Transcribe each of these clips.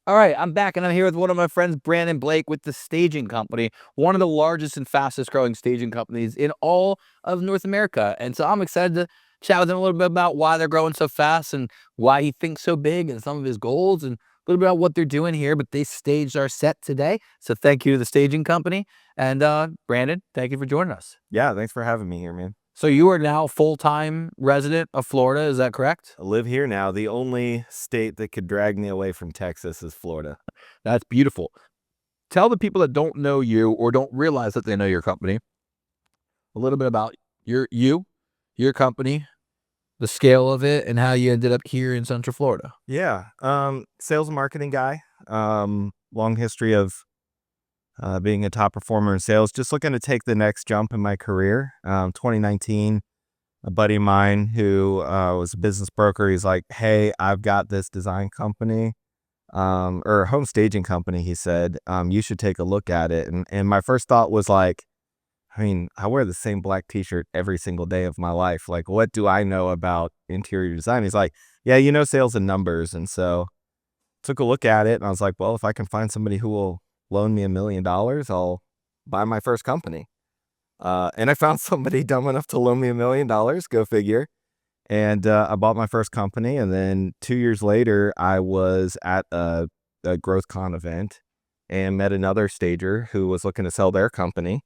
All right, I'm back and I'm here with one of my friends, Brandon Blake, with the Staging Company, one of the largest and fastest growing staging companies in all of North America. And so I'm excited to chat with him a little bit about why they're growing so fast and why he thinks so big and some of his goals and a little bit about what they're doing here. But they staged our set today. So thank you to the Staging Company. And Brandon, thank you for joining us. Yeah, thanks for having me here, man. So you are now full-time resident of Florida, is that correct? I live here now. The only state that could drag me away from Texas is Florida. That's beautiful. Tell the people that don't know you or don't realize that they know your company a little bit about your company, the scale of it, and how you ended up here in Central Florida. Yeah, sales and marketing guy. Long history of being a top performer in sales. Just looking to take the next jump in my career. 2019, a buddy of mine who was a business broker, he's like, "Hey, I've got this design company, or a home staging company." He said, "You should take a look at it." And my first thought was like, I mean, I wear the same black t-shirt every single day of my life. Like, what do I know about interior design? He's like, "Yeah, you know sales and numbers." And so took a look at it and I was like, well, if I can find somebody who will loan me $1 million, I'll buy my first company. And I found somebody dumb enough to loan me $1 million, go figure. And I bought my first company. And then 2 years later, I was at a GrowthCon event and met another stager who was looking to sell their company.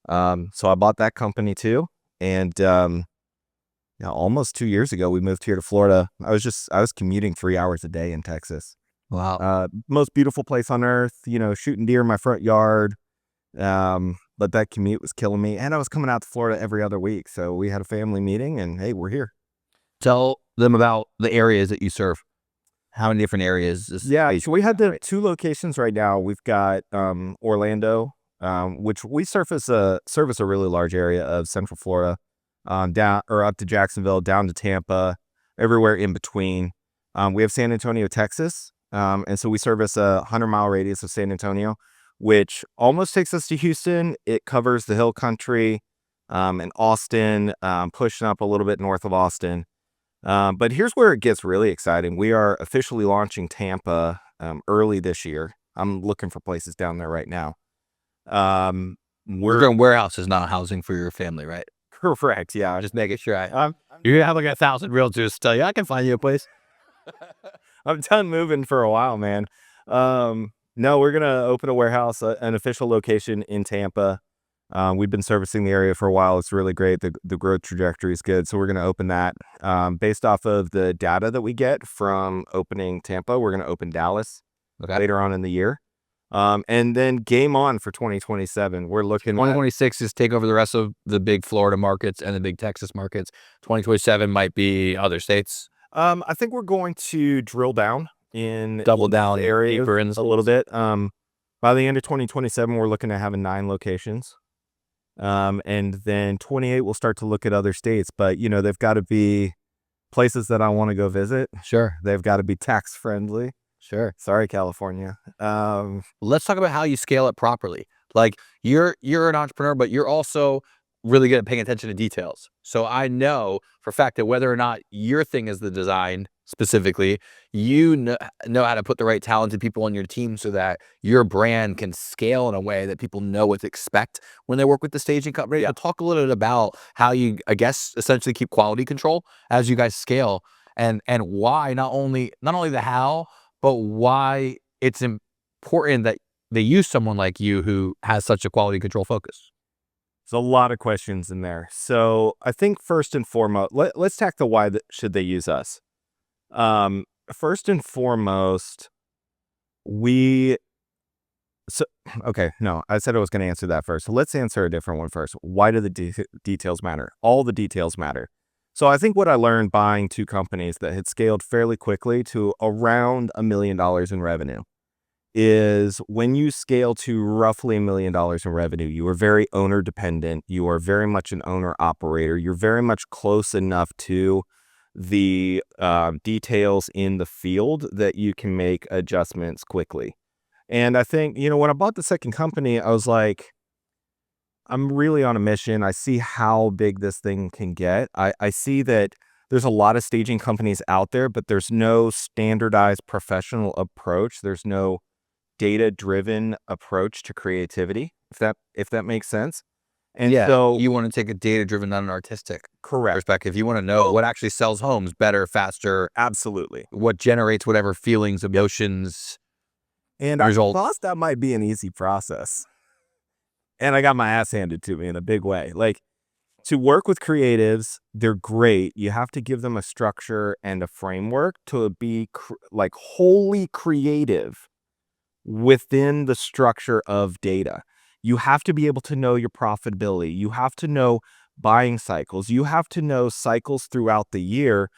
So I bought that company too. And almost 2 years ago, we moved here to Florida. I was commuting 3 hours a day in Texas. Wow. Most beautiful place on earth, shooting deer in my front yard. But that commute was killing me. And I was coming out to Florida every other week. So we had a family meeting and hey, we're here. Tell them about the areas that you serve. How many different areas? Yeah, so we had the 2 locations right now. We've got Orlando, which we service a really large area of Central Florida, down or up to Jacksonville, down to Tampa, everywhere in between. We have San Antonio, Texas, and so we service a 100-mile radius of San Antonio, which almost takes us to Houston. It covers the Hill Country, and Austin, pushing up a little bit north of Austin. But here's where it gets really exciting. We are officially launching Tampa early this year. I'm looking for places down there right now. We're doing warehouses, not housing for your family, right? Correct. Yeah. Just making sure you're gonna have like 1,000 realtors tell you I can find you a place. I'm done moving for a while, man. No, we're gonna open a warehouse, an official location in Tampa. We've been servicing the area for a while. It's really great. The growth trajectory is good. So we're going to open that. Based off of the data that we get from opening Tampa, we're going to open Dallas later on in the year. And then game on for 2027. We're looking 2026 is take over the rest of the big Florida markets and the big Texas markets. 2027 might be other states. I think we're going to drill down double down the area deeper in a little bit. By the end of 2027, we're looking to have 9 locations. And then 28, we'll start to look at other states, but they've got to be places that I want to go visit. Sure. They've got to be tax friendly. Sure. Sorry, California. Let's talk about how you scale it properly. Like you're an entrepreneur, but you're also really good at paying attention to details. So I know for a fact that whether or not your thing is the design specifically, you know how to put the right talented people on your team so that your brand can scale in a way that people know what to expect when they work with the staging company. I'll talk a little bit about how you, I guess, essentially keep quality control as you guys scale and why not only the how, but why it's important that they use someone like you who has such a quality control focus. There's a lot of questions in there. So I think first and foremost, let's tackle why should they use us. First and foremost, I said I was going to answer that first. So let's answer a different one first. Why do the details matter? All the details matter. So I think what I learned buying 2 companies that had scaled fairly quickly to around $1 million in revenue is when you scale to roughly $1 million in revenue, you are very owner dependent. You are very much an owner operator. You're very much close enough to the details in the field that you can make adjustments quickly. And I think, when I bought the second company, I was like, I'm really on a mission. I see how big this thing can get. I see that there's a lot of staging companies out there, but there's no standardized professional approach. There's no data-driven approach to creativity, if that makes sense. And Yeah, so you want to take a data-driven, not an artistic correct. perspective. You want to know what actually sells homes better, faster, Absolutely. what generates whatever feelings, emotions, And I results. thought that might be an easy process. And I got my ass handed to me in a big way. Like, to work with creatives, they're great. You have to give them a structure and a framework to be like wholly creative within the structure of data. You have to be able to know your profitability. You have to know buying cycles. You have to know cycles throughout the year.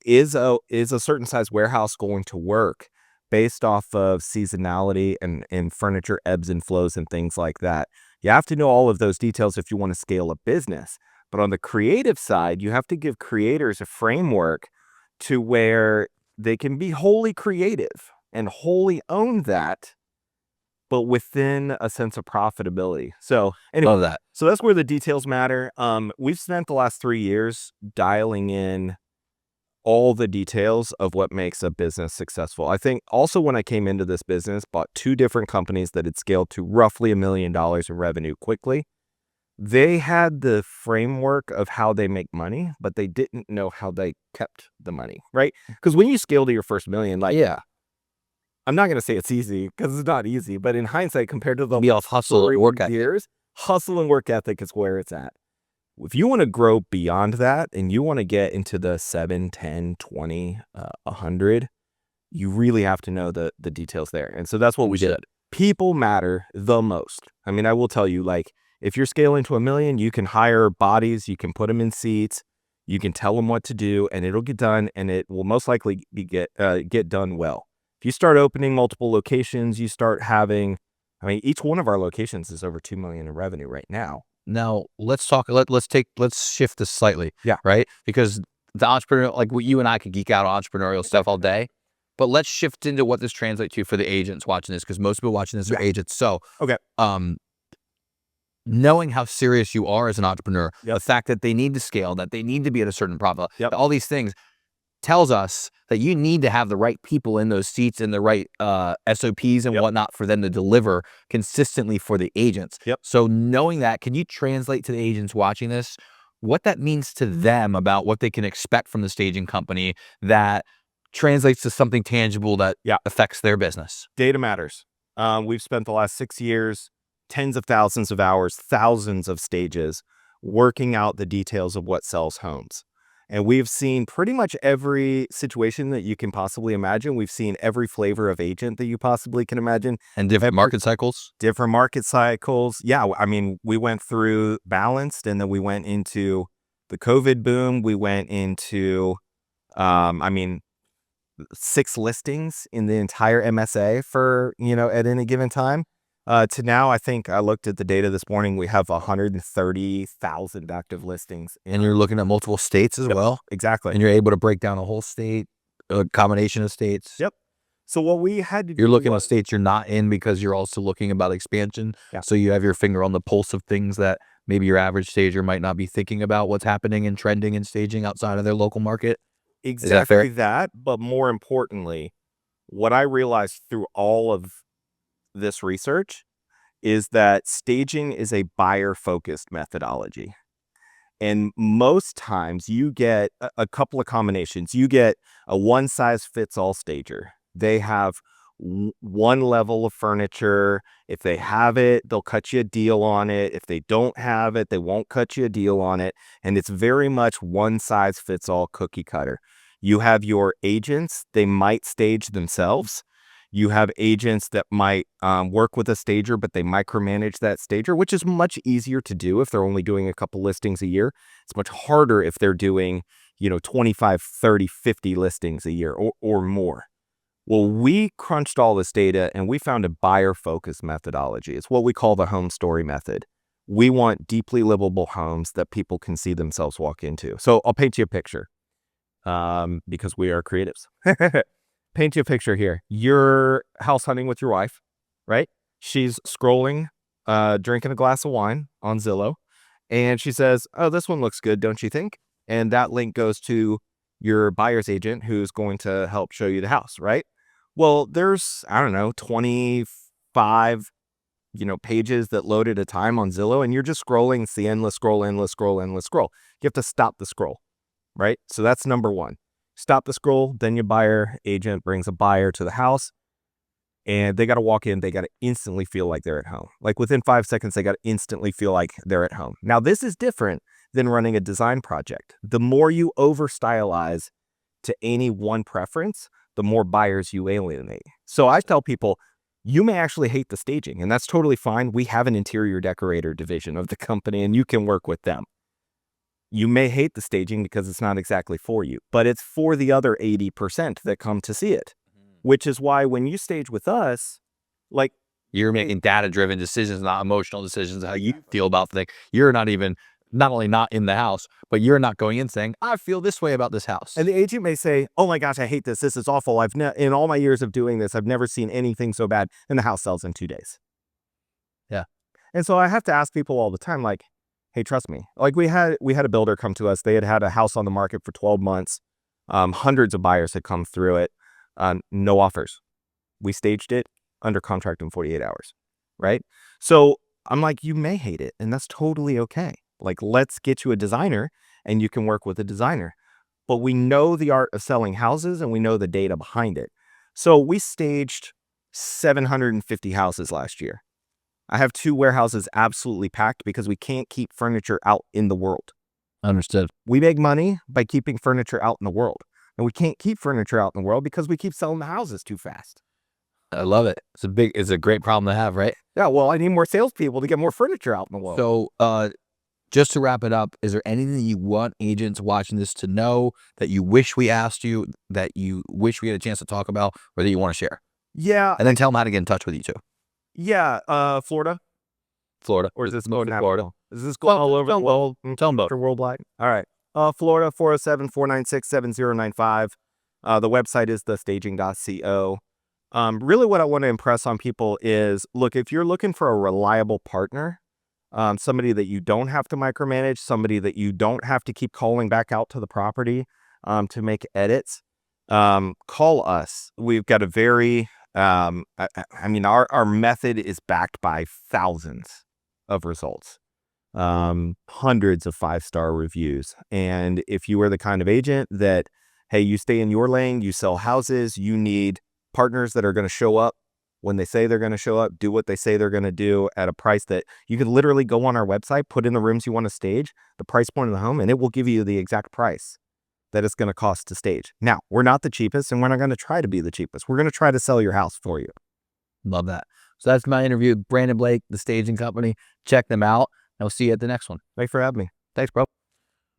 Is a certain size warehouse going to work based off of seasonality and furniture ebbs and flows and things like that? You have to know all of those details if you want to scale a business. But on the creative side, you have to give creators a framework to where they can be wholly creative and wholly own that, but within a sense of profitability. So anyway, Love that. so that's where the details matter. We've spent the last 3 years dialing in all the details of what makes a business successful. I think also when I came into this business, bought 2 different companies that had scaled to roughly $1 million in revenue quickly. They had the framework of how they make money, but they didn't know how they kept the money, right? Because when you scale to your first million, like, Yeah, I'm not going to say it's easy because it's not easy, but in hindsight, compared to the be off hustle and work ethic. years, hustle and work ethic is where it's at. If you want to grow beyond that and you want to get into the 7, 10, 20, 100, you really have to know the details there. And so that's what we did. People matter the most. I mean, I will tell you, like, if you're scaling to $1 million, you can hire bodies, you can put them in seats, you can tell them what to do, and it'll get done, and it will most likely get done well. If you start opening multiple locations, you start having, I mean, each one of our locations is over $2 million in revenue right now. Now let's talk. Let's shift this slightly. Yeah. Right. Because the entrepreneur, like you and I could geek out on entrepreneurial stuff all day, but let's shift into what this translates to for the agents watching this, because most people watching this are agents. So, Okay. Knowing how serious you are as an entrepreneur, Yep. the fact that they need to scale, that they need to be at a certain profit, Yep. all these things tells us that you need to have the right people in those seats and the right SOPs and Yep. whatnot for them to deliver consistently for the agents. Yep. So knowing that, can you translate to the agents watching this what that means to them about what they can expect from the staging company that translates to something tangible that affects their business? Data matters. We've spent the last 6 years, tens of thousands of hours, thousands of stages, working out the details of what sells homes. And we've seen pretty much every situation that you can possibly imagine. We've seen every flavor of agent that you possibly can imagine. And different market cycles? Different market cycles. Yeah, I mean, we went through balanced, and then we went into the COVID boom. We went into, 6 listings in the entire MSA for, at any given time. To now, I think I looked at the data this morning, we have 130,000 active listings. And you're looking at multiple states as well? Exactly. And you're able to break down a whole state, a combination of states? Yep. So what we had to do, you're looking at states you're not in because you're also looking about expansion. Yeah. So you have your finger on the pulse of things that maybe your average stager might not be thinking about what's happening and trending and staging outside of their local market. Exactly that. But more importantly, what I realized through all of this research is that staging is a buyer-focused methodology. And most times you get a couple of combinations. You get a one-size-fits-all stager. They have one level of furniture. If they have it, they'll cut you a deal on it. If they don't have it, they won't cut you a deal on it. And it's very much one-size-fits-all cookie cutter. You have your agents. They might stage themselves. You have agents that might work with a stager, but they micromanage that stager, which is much easier to do if they're only doing a couple listings a year. It's much harder if they're doing, 25, 30, 50 listings a year or more. Well, we crunched all this data and we found a buyer-focused methodology. It's what we call the home story method. We want deeply livable homes that people can see themselves walk into. So I'll paint you a picture because we are creatives. Paint you a picture here. You're house hunting with your wife, right? She's scrolling, drinking a glass of wine on Zillow, and she says, "Oh, this one looks good, don't you think?" And that link goes to your buyer's agent who's going to help show you the house, right? Well, there's, I don't know, 25, pages that load at a time on Zillow, and you're just scrolling. It's the endless scroll, endless scroll, endless scroll. You have to stop the scroll, right? So that's number one. Stop the scroll. Then your buyer agent brings a buyer to the house, and they got to walk in. They got to instantly feel like they're at home. Like within 5 seconds, they got to instantly feel like they're at home. Now, this is different than running a design project. The more you over stylize to any one preference, the more buyers you alienate. So I tell people, you may actually hate the staging, and that's totally fine. We have an interior decorator division of the company, and you can work with them. You may hate the staging because it's not exactly for you, but it's for the other 80% that come to see it, which is why when you stage with us, like, you're making data-driven decisions, not emotional decisions, how you feel about the thing. You're not only not in the house, but you're not going in saying, I feel this way about this house. And the agent may say, oh my gosh, I hate this. This is awful. In all my years of doing this, I've never seen anything so bad. And the house sells in 2 days. Yeah. And so I have to ask people all the time, like, hey, trust me. Like we had a builder come to us. They had a house on the market for 12 months. Hundreds of buyers had come through it. No offers. We staged it under contract in 48 hours. Right. So I'm like, you may hate it, and that's totally okay. Like, let's get you a designer and you can work with a designer. But we know the art of selling houses and we know the data behind it. So we staged 750 houses last year. I have 2 warehouses absolutely packed because we can't keep furniture out in the world. Understood. We make money by keeping furniture out in the world. And we can't keep furniture out in the world because we keep selling the houses too fast. I love it. It's a great problem to have, right? Yeah, well, I need more salespeople to get more furniture out in the world. So, just to wrap it up, is there anything you want agents watching this to know that you wish we asked you, that you wish we had a chance to talk about, or that you want to share? Yeah. And then tell them how to get in touch with you too. Yeah. Florida. Or is this going to Florida? Is this going all over the world? Tell them both. For worldwide? All right. Florida, 407-496-7095. The website is thestaging.co. Really what I want to impress on people is, look, if you're looking for a reliable partner, somebody that you don't have to micromanage, somebody that you don't have to keep calling back out to the property to make edits, call us. We've got a very, our method is backed by thousands of results, hundreds of 5-star reviews. And if you are the kind of agent that, hey, you stay in your lane, you sell houses, you need partners that are going to show up when they say they're going to show up, do what they say they're going to do at a price that you can literally go on our website, put in the rooms you want to stage, the price point of the home, and it will give you the exact price that it's going to cost to stage. Now, we're not the cheapest, and we're not going to try to be the cheapest. We're going to try to sell your house for you. Love that. So that's my interview with Brandon Blake, The Staging Company. Check them out, and we'll see you at the next one. Thanks for having me. Thanks, bro.